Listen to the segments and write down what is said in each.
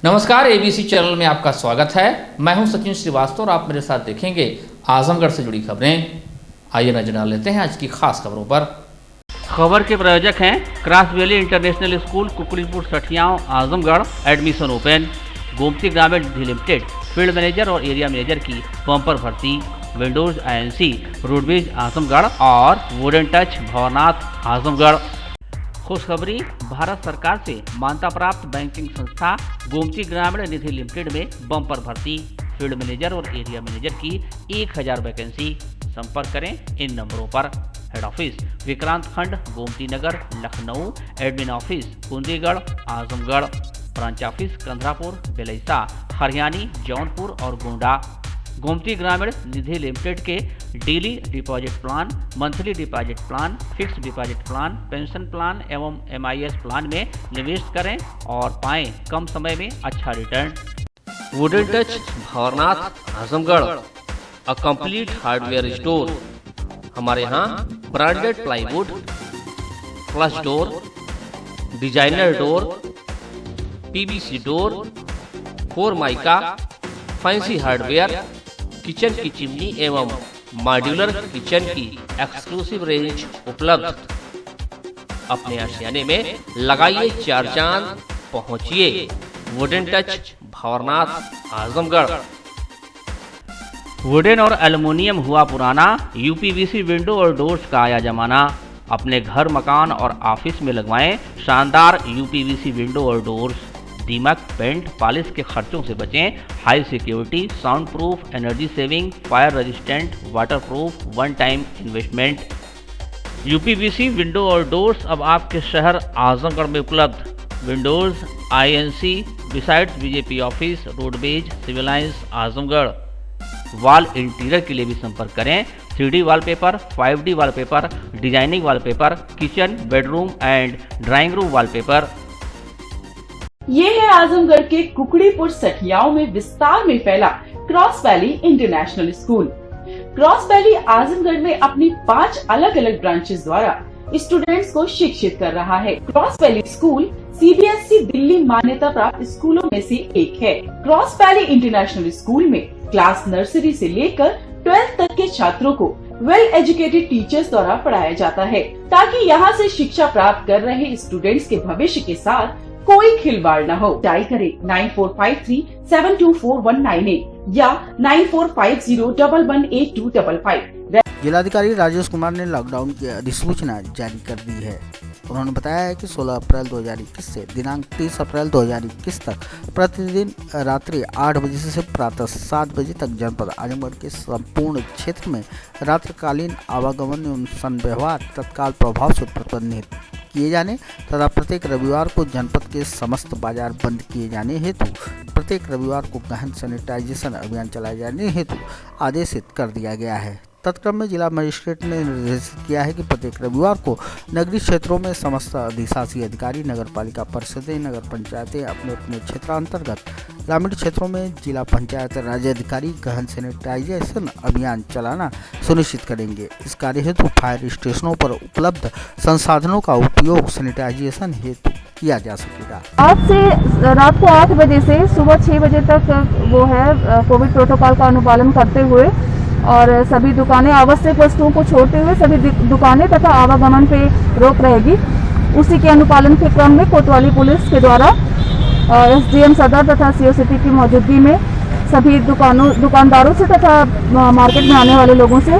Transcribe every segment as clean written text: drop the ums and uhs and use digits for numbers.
नमस्कार, ABC channel में आपका स्वागत है। मैं हूं सचिन श्रीवास्तव और आप मेरे साथ देखेंगे आजमगढ़ से जुड़ी खबरें। आइए नजर डाल लेते हैं आज की खास खबरों पर। खबर के प्रायोजक हैं Cross Valley International School, Kukdipur Sathiyaon, Azamgarh. Admission open. Gomti Gramin Nidhi limited field manager और एरिया मैनेजर की बम्पर भर्ती। विंडोज INC रोडवेज आजमगढ़ और वुडन टच भवनाथ आजमगढ़। खुशखबरी, भारत सरकार से मान्यता प्राप्त बैंकिंग संस्था गोमती ग्रामीण निधि लिमिटेड में बम्पर भर्ती। फील्ड मैनेजर और एरिया मैनेजर की 1000 वैकेंसी। संपर्क करें इन नंबरों पर। Head office Vikrant Khand, Gomti Nagar, Lucknow. Admin office Kundigarh, Azamgarh. Branch office Kandharapur, Belaisa, Hariyani, Jaunpur और गोंडा। गोमती ग्रामीण निधि लिमिटेड के daily deposit plan, monthly deposit plan, fixed deposit plan, pension plan एवं MIS प्लान में निवेश करें और पाएं कम समय में अच्छा return. Wooden touch Bhavnath Azamgarh, a complete hardware store. हमारे यहाँ branded plywood, flush door, designer door, PVC door, Formica, fancy hardware, kitchen की चिमनी एवं मॉड्यूलर किचन की एक्सक्लूसिव रेंज उपलब्ध। अपने आशियाने में लगाइए 4 चांद, पहुंचिए wooden touch Bhavnath Azamgarh. Wooden और एल्युमिनियम हुआ पुराना, UPVC विंडो और डोर्स का आया जमाना। अपने घर, मकान और ऑफिस में लगवाएं शानदार UPVC विंडो और डोर्स। दीमक, पेंट, पॉलिश के खर्चों से बचें। High security, sound proof, energy saving, fire resistant, water proof, one time investment. UPVC window और डोर्स अब आपके शहर आजमगढ़ में उपलब्ध। Windows INC besides BJP office, roadways, civil lines Azamgarh. Wall interior के लिए भी संपर्क करें। 3D wallpaper, 5D wallpaper, designing wallpaper, kitchen, bedroom and drawing room wallpaper. ये है आजमगढ़ के कुकड़ीपुर सठियाव में विस्तार में फैला cross Valley International school. Cross valley Azamgarh में अपनी 5 अलग अलग ब्रांचेस द्वारा स्टूडेंट्स को शिक्षित कर रहा है। Cross valley school CBSE Delhi मान्यता प्राप्त स्कूलों में से एक है। क्रॉस वैली इंटरनेशनल स्कूल में क्लास नर्सरी से लेकर 12th तक के छात्रों को वेल एजुकेटेड टीचर्स द्वारा पढ़ाया जाता है, ताकि यहाँ से शिक्षा प्राप्त कर रहे स्टूडेंट्स के भविष्य के साथ कोई खिलवाड़ न हो। डायल करें 9453724198 या 9450118255। जिलाधिकारी राजेश कुमार ने लॉकडाउन की अधिसूचना जारी कर दी है। उन्होंने बताया है कि 16 अप्रैल 2021 से दिनांक 30 अप्रैल 2021 तक प्रतिदिन रात्रि 8 बजे से प्रातः 7 बजे तक जनपद आजमगढ़ के संपूर्ण क्षेत्र में रात्रिकालीन आवागमन एवं संव्यवहार तत्काल प्रभाव से प्रतिबंधित किए जाने तथा प्रत्येक रविवार को जनपद के समस्त बाजार बंद किए जाने हेतु प्रत्येक रविवार को गहन सैनिटाइजेशन अभियान चलाए जाने हेतु आदेशित कर दिया गया है। तत्क्रम में जिला मजिस्ट्रेट ने निर्देशित किया है कि प्रत्येक रविवार को नगरीय क्षेत्रों में समस्त अधिशासी अधिकारी, नगर पालिका परिषदें, नगर पंचायतें अपने अपने क्षेत्रांतर्गत ग्रामीण क्षेत्रों में जिला पंचायत राज्य अधिकारी गहन सैनिटाइजेशन अभियान चलाना सुनिश्चित करेंगे। इस कार्य हेतु फायर स्टेशनों पर उपलब्ध संसाधनों का उपयोग सैनिटाइजेशन हेतु किया जा सकेगा। आज से रात को 8 बजे से सुबह 6 बजे तक वो है कोविड प्रोटोकॉल का अनुपालन करते हुए और सभी दुकानें, आवश्यक वस्तुओं को छोड़ते हुए सभी दुकानें तथा आवागमन पे रोक रहेगी। उसी के अनुपालन के क्रम में कोतवाली पुलिस के द्वारा SDM सदर तथा CO सिटी की मौजूदगी में सभी दुकानदारों से तथा मार्केट में आने वाले लोगों से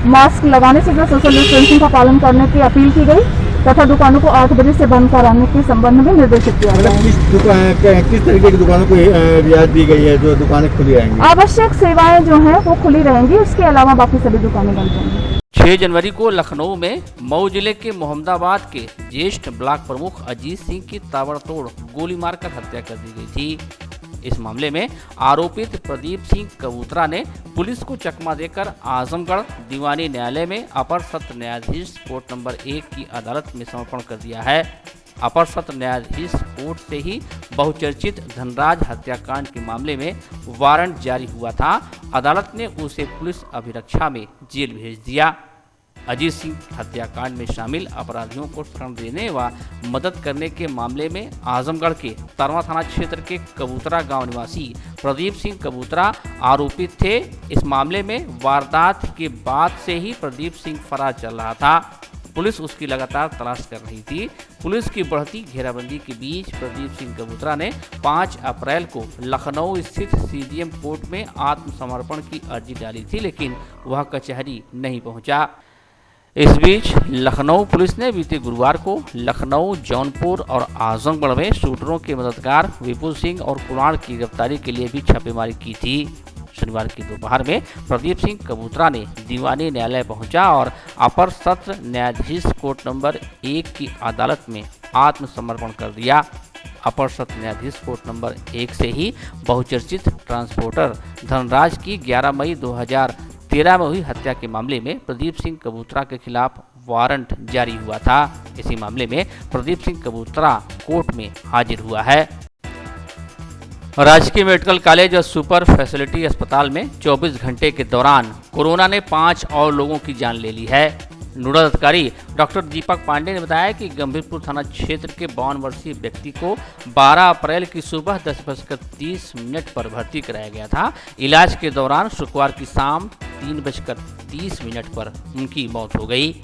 मास्क लगाने से सोशल डिस्टेंसिंग का पालन करने की अपील की गई तथा दुकानों को 8 बजे से बंद कराने के संबंध में निर्देशित किया गया है। किस तरीके की दुकानों को रियायत दी गई है जो दुकानें खुली रहेंगी? आवश्यक सेवाएं जो हैं वो खुली रहेंगी, उसके अलावा बाकी सभी दुकानें बंद रहेंगी। 6 जनवरी को लखनऊ में मऊ जिले के मोहम्मदाबाद के ज्येष्ठ ब्लॉक प्रमुख अजीत सिंह की ताबड़तोड़ गोली मारकर हत्या कर दी गई थी। इस मामले में आरोपित प्रदीप सिंह कबूतरा ने पुलिस को चकमा देकर आजमगढ़ दीवानी न्यायालय में अपर सत्र न्यायाधीश कोर्ट नंबर 1 की अदालत में समर्पण कर दिया है। अपर सत्र न्यायाधीश कोर्ट से ही बहुचर्चित धनराज हत्याकांड के मामले में वारंट जारी हुआ था। अदालत ने उसे पुलिस अभिरक्षा में जेल भेज दिया। अजीत सिंह हत्याकांड में शामिल अपराधियों को शरण देने व मदद करने के मामले में आजमगढ़ के तरवा थाना क्षेत्र के कबूतरा गांव निवासी प्रदीप सिंह कबूतरा आरोपित थे। इस मामले में वारदात के बाद से ही प्रदीप सिंह फरार चल रहा था। पुलिस उसकी लगातार तलाश कर रही थी। पुलिस की बढ़ती घेराबंदी के बीच प्रदीप सिंह कबूतरा ने 5 अप्रैल को लखनऊ स्थित सीडीएम कोर्ट में आत्मसमर्पण की अर्जी डाली थी, लेकिन वह कचहरी नहीं पहुंचा। इस बीच लखनऊ पुलिस ने बीते गुरुवार को लखनऊ, जौनपुर और आजमगढ़ में शूटरों के मददगार विपुल सिंह और कुणाल की गिरफ्तारी के लिए भी छापेमारी की थी। शनिवार की दोपहर में प्रदीप सिंह कबूतरा ने दीवानी न्यायालय पहुंचा और अपर सत्र न्यायाधीश कोर्ट नंबर 1 की अदालत में आत्मसमर्पण कर दिया। अपर सत्र न्यायाधीश कोर्ट नंबर 1 से ही बहुचर्चित ट्रांसपोर्टर धनराज की 11 मई 2013 में हुई हत्या के मामले में प्रदीप सिंह कबूतरा के खिलाफ वारंट जारी हुआ था। इसी मामले में प्रदीप सिंह कबूतरा कोर्ट में हाजिर हुआ है। राजकीय मेडिकल कॉलेज और सुपर फैसिलिटी अस्पताल में 24 घंटे के दौरान कोरोना ने 5 और लोगों की जान ले ली है। नोडल अधिकारी डॉक्टर दीपक पांडे ने बताया कि गंभीरपुर थाना क्षेत्र के 52 वर्षीय व्यक्ति को 12 अप्रैल की सुबह 10:30 पर भर्ती कराया गया था। इलाज के दौरान शुक्रवार की शाम 3:30 पर उनकी मौत हो गई।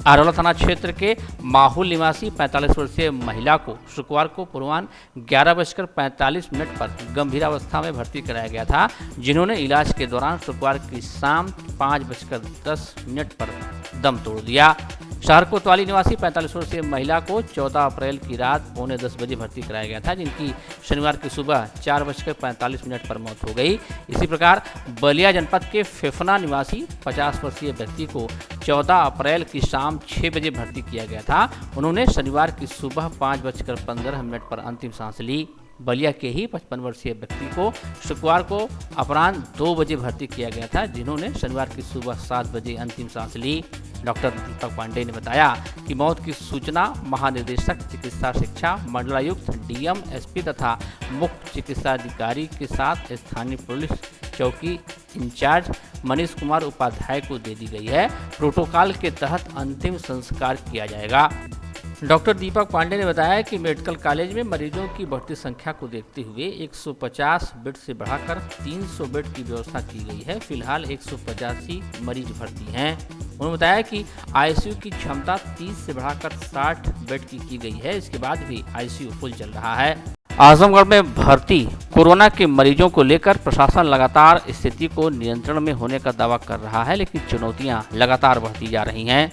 आरोला थाना क्षेत्र के माहुल निवासी 45 वर्षीय महिला को शुक्रवार को पूर्वाह्न 11:45 पर गंभीरावस्था में भर्ती कराया गया था, जिन्होंने इलाज के दौरान शुक्रवार की शाम 5:10 पर दम तोड़ दिया। शहर कोतवाली निवासी 45 वर्षीय महिला को 14 अप्रैल की रात 9:45 बजे भर्ती कराया गया था, जिनकी शनिवार की सुबह 4:45 पर मौत हो गई। इसी प्रकार बलिया जनपद के फेफना निवासी 50 वर्षीय व्यक्ति को 14 अप्रैल की शाम 6 बजे भर्ती किया गया था। उन्होंने शनिवार की सुबह 5:15 पर अंतिम सांस ली। बलिया के ही 55 वर्षीय व्यक्ति को शुक्रवार को अपराह्न 2 बजे भर्ती किया गया था, जिन्होंने शनिवार की सुबह 7 बजे अंतिम सांस ली। डॉक्टर दीपक पांडे ने बताया कि मौत की सूचना महानिदेशक चिकित्सा शिक्षा, मंडलायुक्त, डीएम, एसपी तथा मुख्य चिकित्सा अधिकारी के साथ स्थानीय पुलिस चौकी इंचार्ज मनीष कुमार उपाध्याय को दे दी गई है। प्रोटोकॉल के तहत अंतिम संस्कार किया जाएगा। डॉक्टर दीपक पांडे ने बताया कि मेडिकल कॉलेज में मरीजों की बढ़ती संख्या को देखते हुए 150 बेड से बढ़ाकर 300 बेड की व्यवस्था की गई है। फिलहाल 185 मरीज भर्ती हैं। उन्होंने बताया कि आईसीयू की क्षमता 30 से बढ़ाकर 60 बेड की गई है। इसके बाद भी आईसीयू फुल चल रहा है। आजमगढ़ में भर्ती कोरोना के मरीजों को लेकर प्रशासन लगातार स्थिति को नियंत्रण में होने का दावा कर रहा है, लेकिन चुनौतियां लगातार बढ़ती जा रही हैं।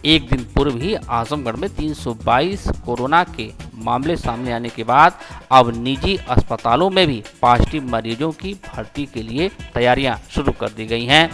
एक दिन पूर्व ही आजमगढ़ में 322 कोरोना के मामले सामने आने के बाद अब निजी अस्पतालों में भी पॉजिटिव मरीजों की भर्ती के लिए तैयारियां शुरू कर दी गई हैं।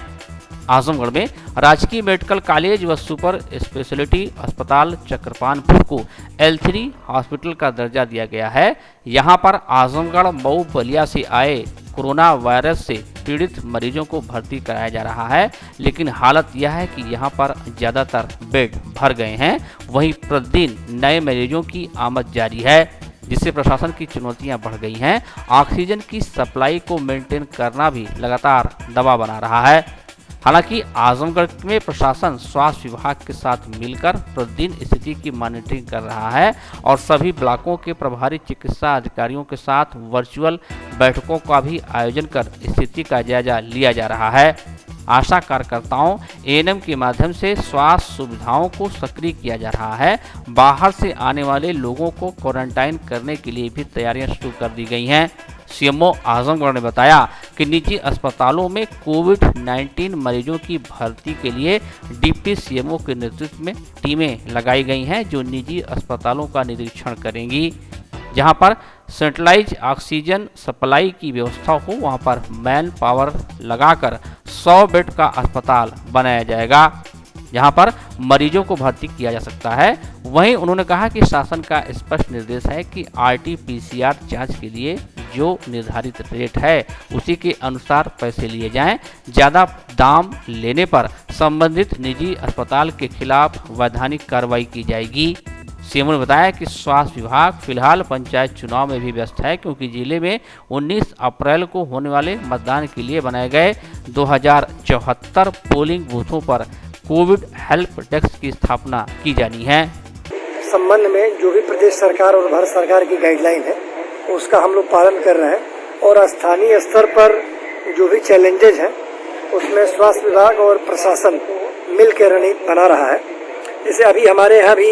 आजमगढ़ में राजकीय मेडिकल कॉलेज व सुपर स्पेशलिटी अस्पताल चक्रपानपुर को L3 हॉस्पिटल का दर्जा दिया गया है। यहां पर आजमगढ़, मऊ, बलिया से आए कोरोना वायरस से पीड़ित मरीजों को भर्ती कराया जा रहा है, लेकिन हालत यह है कि यहां पर ज़्यादातर बेड भर गए हैं। वहीं प्रतिदिन नए मरीजों की आमद जारी है, जिससे प्रशासन की चुनौतियां बढ़ गई हैं। ऑक्सीजन की सप्लाई को मेंटेन करना भी लगातार दबाव बना रहा है। हालांकि आजमगढ़ में प्रशासन स्वास्थ्य विभाग के साथ मिलकर प्रतिदिन स्थिति की मॉनिटरिंग कर रहा है और सभी ब्लॉकों के प्रभारी चिकित्सा अधिकारियों के साथ वर्चुअल बैठकों का भी आयोजन कर स्थिति का जायजा लिया जा रहा है। आशा कार्यकर्ताओं एएनएम के माध्यम से स्वास्थ्य सुविधाओं को सक्रिय किया जा रहा है। बाहर से आने वाले लोगों को क्वारंटाइन करने के लिए भी तैयारियां शुरू कर दी गई हैं। सीएमओ आजमगढ़ ने बताया कि निजी अस्पतालों में कोविड-19 मरीजों की भर्ती के लिए डिप्टी सीएमओ के नेतृत्व में टीमें लगाई गई हैं, जो निजी अस्पतालों का निरीक्षण करेंगी। जहां पर सेंट्रलाइज ऑक्सीजन सप्लाई की व्यवस्था हो, वहां पर मैन पावर लगाकर 100 बेड का अस्पताल बनाया जाएगा, जहां पर मरीजों को भर्ती किया जा सकता है। वहीं उन्होंने कहा कि शासन का स्पष्ट निर्देश है कि RT-PCR जांच के लिए जो निर्धारित रेट है उसी के अनुसार पैसे लिए जाएं। ज़्यादा दाम लेने पर संबंधित निजी अस्पताल के खिलाफ वैधानिक कार्रवाई की जाएगी। सीएम ने बताया कि स्वास्थ्य विभाग फिलहाल पंचायत चुनाव में भी व्यस्त है, क्योंकि जिले में 19 अप्रैल को होने वाले मतदान के लिए बनाए गए 2074 पोलिंग बूथों पर कोविड हेल्प डेस्क की स्थापना की जानी है। संबंध में जो भी प्रदेश सरकार और भारत सरकार की गाइडलाइन है उसका हम लोग पालन कर रहे हैं और स्थानीय स्तर पर जो भी चैलेंजेज हैं उसमें स्वास्थ्य विभाग और प्रशासन मिल के रणनीति बना रहा है। जैसे अभी हमारे यहाँ भी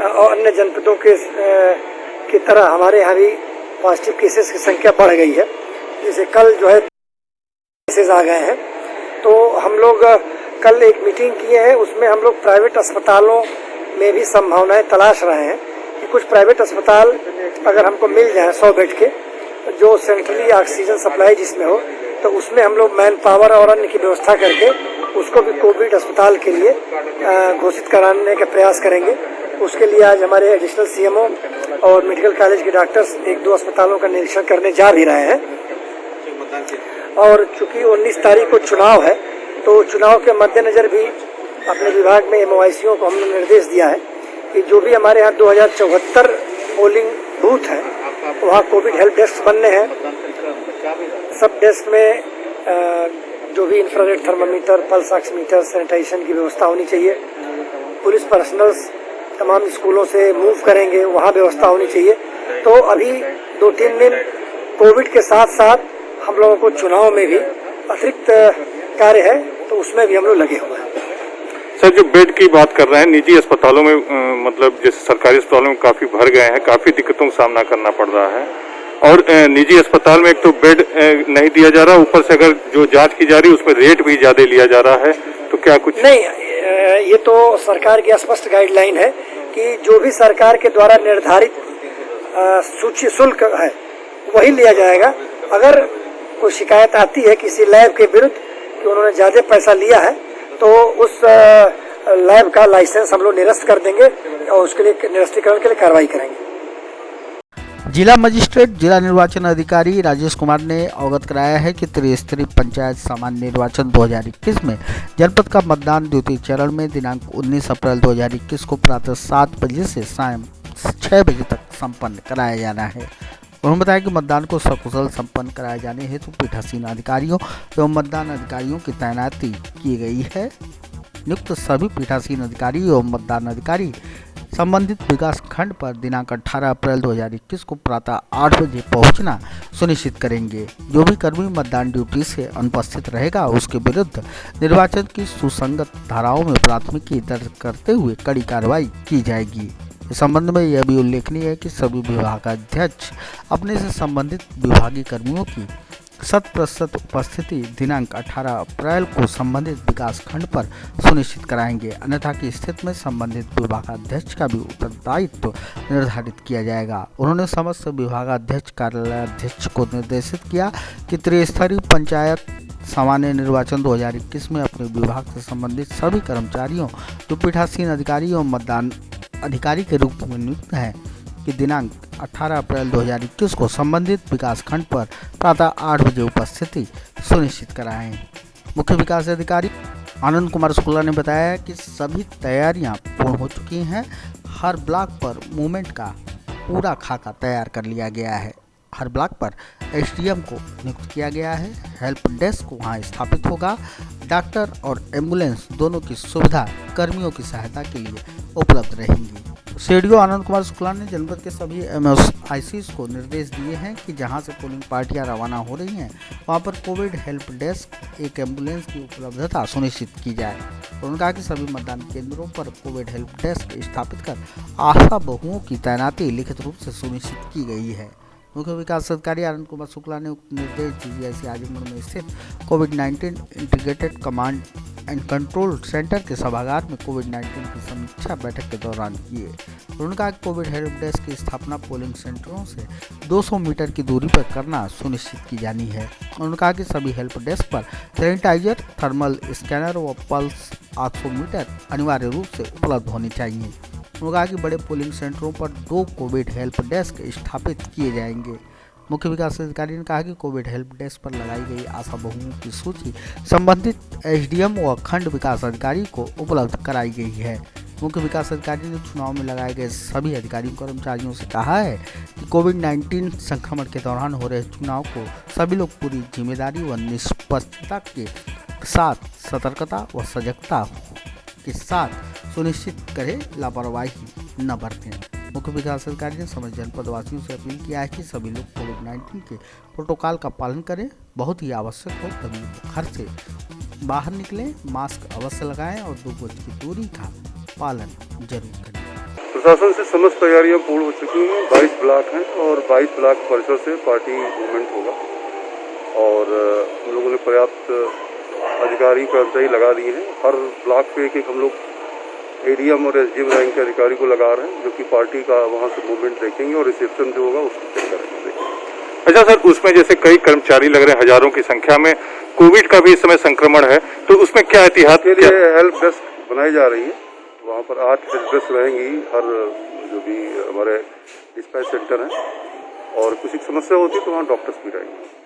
और अन्य जनपदों की तरह हमारे यहाँ भी पॉजिटिव केसेस की संख्या बढ़ गई है। जैसे कल जो है केसेस आ गए हैं, तो हम लोग कल एक मीटिंग किए हैं, उसमें हम लोग प्राइवेट अस्पतालों में भी संभावनाएं तलाश रहे हैं कि कुछ प्राइवेट अस्पताल अगर हमको मिल जाए 100 बेड के जो सेंट्रली ऑक्सीजन सप्लाई जिसमें हो, तो उसमें हम लोग मैन पावर और अन्य की व्यवस्था करके उसको भी कोविड अस्पताल के लिए घोषित कराने का प्रयास करेंगे। उसके लिए आज हमारे एडिशनल सीएमओ और मेडिकल कॉलेज के डॉक्टर्स 1-2 अस्पतालों का निरीक्षण करने जा भी रहे हैं। और चूंकि 19 तारीख को चुनाव है, तो चुनाव के मद्देनजर भी अपने विभाग में MOICO को हमने निर्देश दिया है कि जो भी हमारे यहाँ 2074 पोलिंग बूथ हैं वहाँ कोविड हेल्प डेस्क बनने हैं। सब डेस्क में जो भी infrared thermometer, pulse oximeter, sanitisation की व्यवस्था होनी चाहिए। पुलिस पर्सनल्स तमाम स्कूलों से मूव करेंगे, वहाँ व्यवस्था होनी चाहिए। तो अभी 2-3 दिन कोविड के साथ साथ हम लोगों को चुनाव में भी अतिरिक्त कार्य है, तो उसमें भी हम लोग लगे हुए हैं। सर, जो बेड की बात कर रहे हैं निजी अस्पतालों में, मतलब जैसे सरकारी अस्पतालों में काफी भर गए हैं, काफी दिक्कतों का सामना करना पड़ रहा है और निजी अस्पताल में एक तो बेड नहीं दिया जा रहा, ऊपर से अगर जो जांच की जा रही है उसमें रेट भी ज्यादा लिया जा रहा है, तो क्या कुछ नहीं, ये तो सरकार की स्पष्ट गाइडलाइन है कि जो भी सरकार के द्वारा निर्धारित सूची शुल्क है वही लिया जाएगा। अगर कोई शिकायत आती है किसी लैब के विरुद्ध कि उन्होंने ज्यादा पैसा लिया है, तो उस लैब का लाइसेंस हम लोग निरस्त कर देंगे और उसके लिए निरस्तीकरण के लिए कार्रवाई करेंगे। जिला मजिस्ट्रेट जिला निर्वाचन अधिकारी राजेश कुमार ने अवगत कराया है कि त्रिस्तरीय पंचायत सामान्य निर्वाचन 2021 में जनपद का मतदान द्वितीय चरण में दिनांक 19 अप्रैल 2021 को प्रातः 7 बजे से शाम 6 बजे तक संपन्न कराया जाना है। उन्होंने बताया कि मतदान को सकुशल संपन्न कराए जाने हेतु पीठासीन अधिकारियों एवं मतदान अधिकारियों की तैनाती की गई है। नियुक्त सभी पीठासीन अधिकारी एवं मतदान अधिकारी संबंधित विकास खंड पर दिनांक 18 अप्रैल 2021 को प्रातः 8 बजे पहुंचना सुनिश्चित करेंगे। जो भी कर्मी मतदान ड्यूटी से अनुपस्थित रहेगा उसके विरुद्ध निर्वाचन की सुसंगत धाराओं में प्राथमिकी दर्ज करते हुए कड़ी कार्रवाई की जाएगी। इस संबंध में यह भी उल्लेखनीय है कि सभी विभागाध्यक्ष अपने से संबंधित विभागीय कर्मियों की 100% उपस्थिति दिनांक 18 अप्रैल को संबंधित विकास खंड पर सुनिश्चित कराएंगे, अन्यथा की स्थिति में संबंधित विभागाध्यक्ष का भी उत्तरदायित्व निर्धारित किया जाएगा। उन्होंने समस्त विभागाध्यक्ष कार्यालयाध्यक्ष को निर्देशित किया कि त्रिस्तरीय पंचायत सामान्य निर्वाचन 2021 में अपने विभाग से संबंधित सभी कर्मचारियों जो पीठासीन अधिकारी एवं मतदान अधिकारी के रूप में नियुक्त हैं कि दिनांक 18 अप्रैल 2021 को संबंधित विकास खंड पर प्रातः 8 बजे उपस्थिति सुनिश्चित कराएं। मुख्य विकास अधिकारी आनंद कुमार शुक्ला ने बताया कि सभी तैयारियां पूर्ण हो चुकी हैं। हर ब्लॉक पर मूवमेंट का पूरा खाका तैयार कर लिया गया है। हर ब्लॉक पर SDM को नियुक्त किया गया है। हेल्प डेस्क वहां स्थापित होगा। डॉक्टर और एम्बुलेंस दोनों की सुविधा कर्मियों की सहायता के लिए उपलब्ध रहेंगी। CDO आनंद कुमार शुक्ला ने जनपद के सभी MSICs को निर्देश दिए हैं कि जहां से पोलिंग पार्टियां रवाना हो रही हैं वहां पर कोविड हेल्प डेस्क एक एम्बुलेंस की उपलब्धता सुनिश्चित की जाए। उन्होंने कहा कि सभी मतदान केंद्रों पर कोविड हेल्प डेस्क स्थापित कर आशा बहुओं की तैनाती लिखित रूप से सुनिश्चित की गई है। मुख्य विकास अधिकारी आनंद कुमार शुक्ला ने निर्देश GGIC आजमगढ़ में स्थित कोविड-19 integrated command and control centre के सभागार में कोविड-19 की समीक्षा बैठक के दौरान किए। उन्होंने कहा कि कोविड हेल्प डेस्क की स्थापना पोलिंग सेंटरों से 200 मीटर की दूरी पर करना सुनिश्चित की जानी है। उन्होंने कहा कि सभी हेल्प डेस्क पर सैनिटाइजर, थर्मल स्कैनर व पल्स ऑक्सीमीटर अनिवार्य रूप से उपलब्ध होनी चाहिए। उन्होंने कहा कि बड़े पोलिंग सेंटरों पर 2 कोविड हेल्प डेस्क स्थापित किए जाएंगे। मुख्य विकास अधिकारी ने कहा कि कोविड हेल्प डेस्क पर लगाई गई आशा बहुओं की सूची संबंधित SDM व खंड विकास अधिकारी को उपलब्ध कराई गई है। मुख्य विकास अधिकारी ने चुनाव में लगाए गए सभी अधिकारियों कर्मचारियों से कहा है कि कोविड-19 संक्रमण के दौरान हो रहे चुनाव को सभी लोग पूरी जिम्मेदारी व निष्पक्षता के साथ सतर्कता व सजगता के साथ सुनिश्चित करे लापरवाही न बरतें। मुख्य विकास अधिकारी ने समस्त जनपद वासियों से अपील किया है कि सभी लोग कोविड-19 के प्रोटोकॉल का पालन करें, बहुत ही आवश्यक हो तभी घर से बाहर निकलें, मास्क अवश्य लगाएं और 2 गज की दूरी का पालन जरूर करें। प्रशासन से समस्त तैयारियां पूर्ण हो चुकी हैं। 22 ब्लॉक हैं और 22 ब्लॉक परिसर से पार्टी मूवमेंट होगा और हम लोगों ने पर्याप्त अधिकारी कर्मचारी लगा दिए हैं। हर ब्लॉक पे एक हम लोग एडीएम और एसडीएम रैंक के अधिकारी को लगा रहे हैं, जो कि पार्टी का वहाँ से मूवमेंट देखेंगे और रिसेप्शन जो होगा उसको चेक करेंगे। अच्छा सर, उसमें जैसे कई कर्मचारी लग रहे हैं, हजारों की संख्या में, कोविड का भी इस समय संक्रमण है, तो उसमें क्या एहतियात के लिए हेल्प डेस्क बनाई जा रही है? वहाँ पर 8 हेल्प डेस्क रहेंगी हर जो भी हमारे डिस्पैच सेंटर हैं, और कुछ समस्या होती है तो वहाँ डॉक्टर्स भी रहेंगे।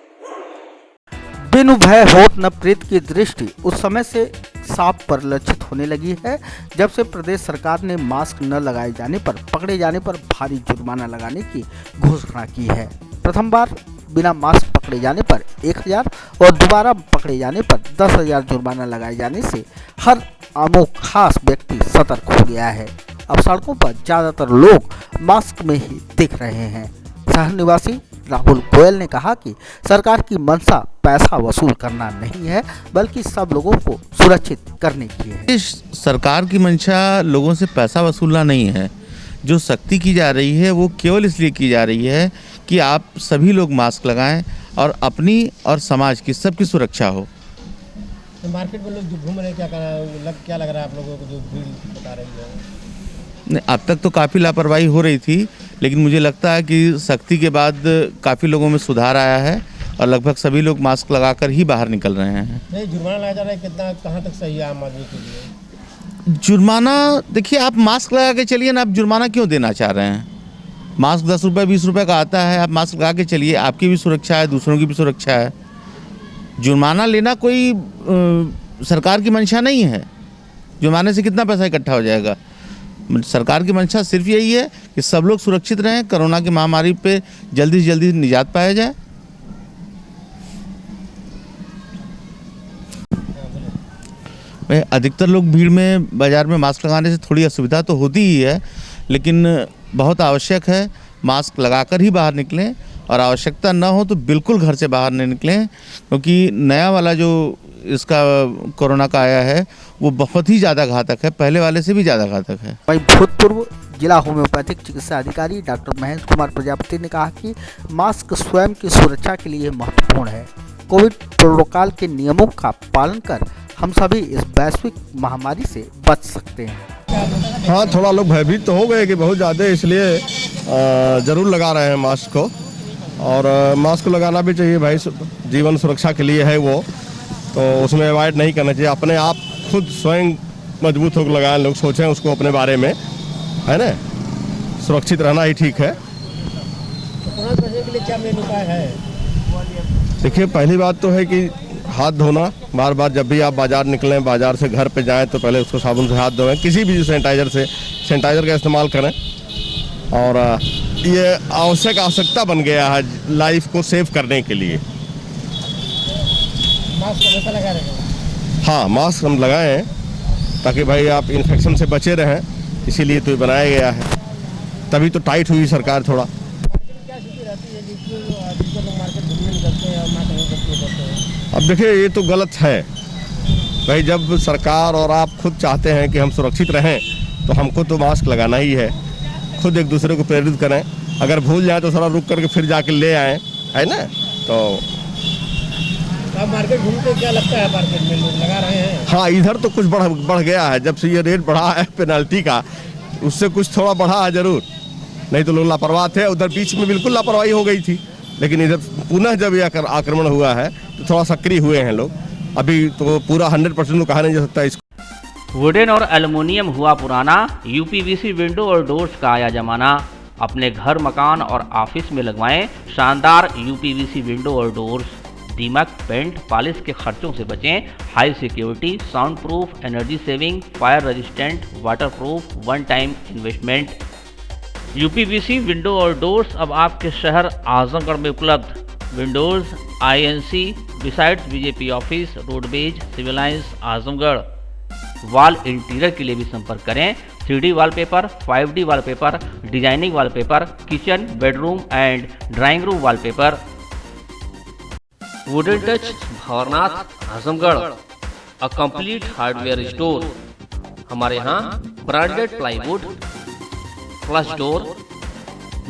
बिनु भय होत न प्रीत की दृष्टि उस समय से साफ परिलक्षित होने लगी है जब से प्रदेश सरकार ने मास्क न लगाए जाने पर पकड़े जाने पर भारी जुर्माना लगाने की घोषणा की है। प्रथम बार बिना मास्क पकड़े जाने पर 1000 और दोबारा पकड़े जाने पर 10,000 जुर्माना लगाए जाने से हर आमो खास व्यक्ति सतर्क हो गया है। अब सड़कों पर ज्यादातर लोग मास्क में ही दिख रहे हैं। शहर निवासी राहुल गोयल ने कहा कि सरकार की मंशा पैसा वसूल करना नहीं है, बल्कि सब लोगों को सुरक्षित करने की है। सरकार की मंशा लोगों से पैसा वसूलना नहीं है। जो सख्ती की जा रही है वो केवल इसलिए की जा रही है कि आप सभी लोग मास्क लगाएं और अपनी और समाज की सबकी सुरक्षा हो। तो मार्केट में लोग जो घूम रहे हैं, क्या लग रहा है आप लोगों को जो भीड़ बता रही है? नहीं, अब तक तो काफ़ी लापरवाही हो रही थी, लेकिन मुझे लगता है कि सख्ती के बाद काफ़ी लोगों में सुधार आया है और लगभग सभी लोग मास्क लगाकर ही बाहर निकल रहे हैं। नहीं, जुर्माना लगाया जा रहा है, कितना कहाँ तक सही है आम आदमी के लिए? जुर्माना देखिए, आप मास्क लगा के चलिए ना, आप जुर्माना क्यों देना चाह रहे हैं? मास्क 10 रुपये 20 रुपये का आता है, आप मास्क लगा के चलिए, आपकी भी सुरक्षा है, दूसरों की भी सुरक्षा है। जुर्माना लेना कोई सरकार की मंशा नहीं है। जुर्माने से कितना पैसा इकट्ठा हो जाएगा? सरकार की मंशा सिर्फ यही है कि सब लोग सुरक्षित रहें, कोरोना की महामारी पे जल्दी से जल्दी निजात पाया जाए। अधिकतर लोग भीड़ में बाज़ार में मास्क लगाने से थोड़ी असुविधा तो होती ही है, लेकिन बहुत आवश्यक है मास्क लगाकर ही बाहर निकलें और आवश्यकता न हो तो बिल्कुल घर से बाहर नहीं निकलें, क्योंकि नया वाला जो इसका कोरोना का आया है वो बहुत ही ज़्यादा घातक है, पहले वाले से भी ज़्यादा घातक है। वहीं भूतपूर्व जिला होम्योपैथिक चिकित्सा अधिकारी डॉक्टर महेश कुमार प्रजापति ने कहा कि मास्क स्वयं की सुरक्षा के लिए महत्वपूर्ण है। कोविड प्रोटोकॉल के नियमों का पालन कर हम सभी इस वैश्विक महामारी से बच सकते हैं। हाँ, थोड़ा लोग भयभीत तो हो गए कि बहुत ज़्यादा, इसलिए ज़रूर लगा रहे हैं मास्क को, और मास्क लगाना भी चाहिए भाई, जीवन सुरक्षा के लिए है वो, तो उसमें अवॉइड नहीं करना चाहिए। अपने आप खुद स्वयं मजबूत होकर लगाएं, लोग सोचें उसको अपने बारे में, है ना, सुरक्षित रहना ही ठीक है। कोरोना से बचने के लिए क्या मेन उपाय है? देखिए, पहली बात तो है कि हाथ धोना, बार बार जब भी आप बाज़ार निकलें, बाज़ार से घर पे जाएं तो पहले उसको साबुन से हाथ धोएं, किसी भी सैनिटाइज़र का इस्तेमाल करें, और ये आवश्यकता बन गया है लाइफ को सेव करने के लिए। मास्क हमेशा लगा रहे हैं? हाँ, मास्क हम लगाए हैं ताकि भाई आप इन्फेक्शन से बचे रहें, इसीलिए तो बनाया गया है। तभी तो टाइट हुई सरकार थोड़ा। क्या स्थिति रहती है जिसको लोग मार्केट घूमने निकलते हैं और मास्क नहीं करते हैं? अब देखिए, ये तो गलत है भाई। जब सरकार और आप खुद चाहते हैं कि हम सुरक्षित रहें तो हमको तो मास्क लगाना ही है। खुद एक दूसरे को प्रेरित करें, अगर भूल जाए तो थोड़ा रुक करके फिर जाके ले आएँ, है ना। तो आप मार्केट घूमते क्या लगता है, मार्केट में लोग लगा रहे हैं? हाँ, इधर तो कुछ बढ़ गया है, जब से ये रेट बढ़ा है पेनल्टी का, उससे कुछ थोड़ा बढ़ा है ज़रूर, नहीं तो लोग लापरवाह थे। उधर बीच में बिल्कुल लापरवाही हो गई थी, लेकिन इधर पुनः जब यह आक्रमण हुआ है तो थोड़ा सक्रिय हुए हैं लोग। अभी तो पूरा 100% तो कहा नहीं जा सकता इसको। वुडन और एल्युमिनियम हुआ पुराना, यूपीवीसी विंडो और डोर्स का आया जमाना। अपने घर, मकान और ऑफिस में लगवाएं शानदार यूपीवीसी विंडो और डोर्स। दीमक, पेंट, पॉलिश के खर्चों से बचें। High security, sound proof, energy saving, fire resistant, water proof, one time investment. UPVC window और डोर्स अब आपके शहर आजमगढ़ में उपलब्ध। Windows INC besides BJP office, roadways, civil lines, Azamgarh. Wall interior के लिए भी संपर्क करें। 3D wallpaper, 5D wallpaper, designing wallpaper, kitchen, bedroom and drawing room wallpaper. Wooden touch Bhanwarnath Azamgarh, a complete hardware store. हमारे यहाँ branded plywood, flush door,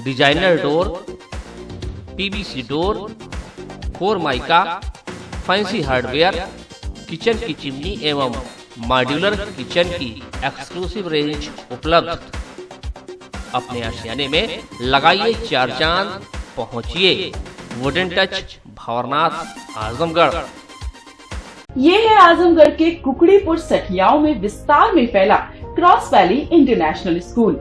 designer door, PVC door, 4 mica, fancy hardware, kitchen की chimney एवं modular kitchen की exclusive range उपलब्ध। अपने आशियाने में लगाइए 4 चांद, पहुंचिए वुडन टच भंवरनाथ आजमगढ़। ये है आजमगढ़ के कुकड़ीपुर सठियाओं में विस्तार में फैला cross Valley International school.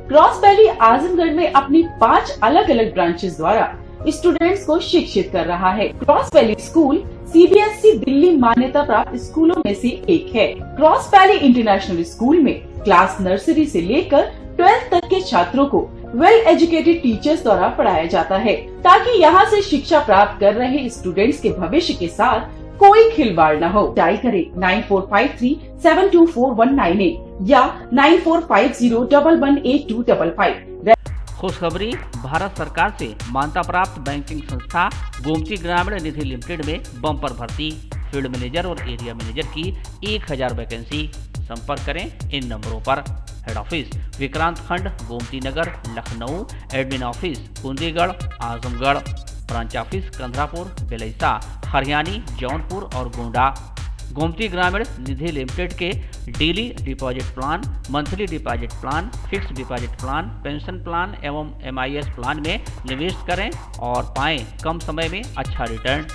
Cross valley Azamgarh में अपनी 5 अलग अलग ब्रांचेस द्वारा स्टूडेंट्स को शिक्षित कर रहा है। Cross valley school CBSE Delhi मान्यता प्राप्त स्कूलों में से एक है। क्रॉस वैली इंटरनेशनल स्कूल में क्लास नर्सरी से लेकर 12th तक के छात्रों को वेल एजुकेटेड टीचर्स द्वारा पढ़ाया जाता है, ताकि यहाँ से शिक्षा प्राप्त कर रहे स्टूडेंट्स के भविष्य के साथ कोई खिलवाड़ न हो। डायल करें 9453724198 या 9450118255। खुशखबरी, भारत सरकार से मान्यता प्राप्त बैंकिंग संस्था गोमती ग्रामीण निधि लिमिटेड में बम्पर भर्ती। फील्ड मैनेजर और एरिया मैनेजर की 1000 वैकेंसी। संपर्क करें इन नंबरों पर। Head office Vikrant Khand, Gomti Nagar, Lucknow. Admin office Kundigarh, Azamgarh. Branch office Kandharapur, Belaisa, Hariyani, Jaunpur और गोंडा। गोमती ग्रामीण निधि लिमिटेड के daily deposit plan, monthly deposit plan, fixed deposit plan, pension plan एवं MIS प्लान में निवेश करें और पाएं कम समय में अच्छा रिटर्न।